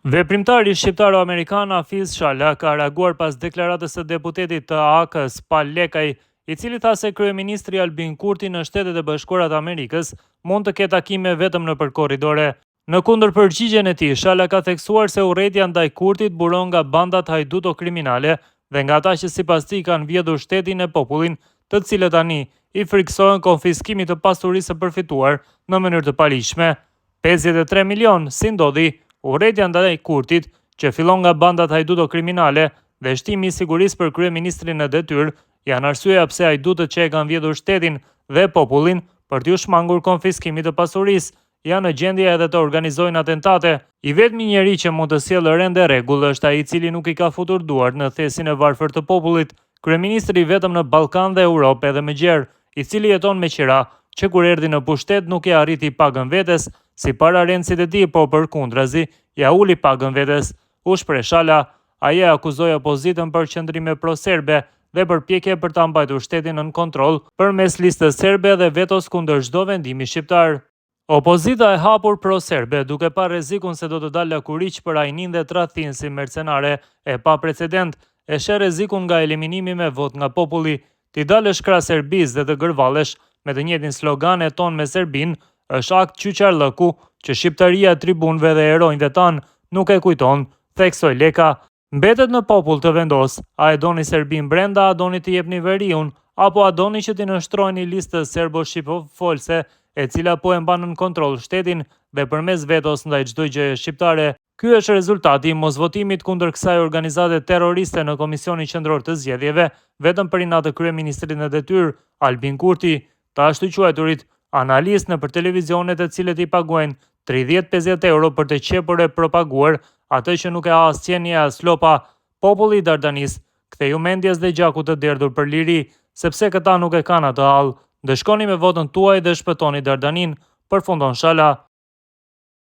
Veprimtari shqiptaro-amerikan Hafiz Shala ka reaguar pas deklaratës së deputetit të AK-s Pal Lekaj, i cili tha se kryeministri Albin Kurti në Shtetet e Bashkuara të Amerikës mund të ketë takime vetëm nëpër korridore. Në kundërpërgjigjen e tij, Shala ka theksuar se urrëtia ndaj Kurtit buron nga bandat hajduto-kriminale dhe nga ata që sipas tij kanë vjedhur shtetin e popullin, të cilët tani i friksohen konfiskimit të pasurisë së përfituar në mënyrë të paligjshme. 53 milion, si ndodhi, urrëtia ndaj Kurtit, që fillon nga bandat hajduto-kriminale dhe shtimi i sigurisë për kryeministrin në detyrë, janë arsyeja pse hajdutët që e kanë vjedhur shtetin dhe popullin për t'u shmangur konfiskimit të pasurisë, janë në gjendje edhe të organizojnë atentate. I vetmi njeri që mund të sjellë rende rregull është ai i cili nuk i ka futur duart në thesin e varfër të popullit, kryeministri vetëm në Ballkan dhe Europë edhe më gjerë, i cili jeton me qira, që kur erdhi në pushtet nuk e arriti pagën vetes, si para Rencit e tij, po përkundrazi, ja uli pagën vetes. U shpreh Shala, ai e akuzoi opozitën për qëndrime pro-serbe dhe përpjekje për ta mbajtur shtetin nën kontroll përmes listës serbe dhe vetos kundër çdo vendimi shqiptar. Opozita e hapur pro-serbe, duke pa rrezikun se do të dalë lakuriq për ajnin dhe tradhtin si mercenare e pa precedent, e sheh rrezikun nga eliminimi me vot nga populli. Ti dalësh krah Serbisë dhe të gërvallesh me të njëjtin slogan e ton me Serbinë, është akt qyqarllëku që shqiptaria e tribunëve dhe heronjve tan nuk e kujton, theksoi Leka. Mbetet në popull të vendos, a e doni Serbinë brenda, a doni të jepni veriun, apo a doni që t'i nënshtrojni listës serbo-shqipofolse, e cila po e mban në kontroll shtetin dhe përmes vetos ndaj çdo gjëje shqiptare. Ky është rezultati i mosvotimit kundër kësaj organizate terroriste në Komisionin Qendror të Zgjedhjeve, vetëm për inat të kryeministrit në detyrë, Albin Kurti, të ashtu quajturit analistë nëpër televizionet të cilët i paguajnë 30-50 euro për të qepur e propaguar atë që nuk e ha asqenie as lopa. Populli i Dardanis ktheu mendjes dhe gjakut të derdhur për liri, sepse këta nuk e kanë atë hall. Ndëshkoni me votën tuaj dhe shpëtoni Dardanin, përfundon Shala.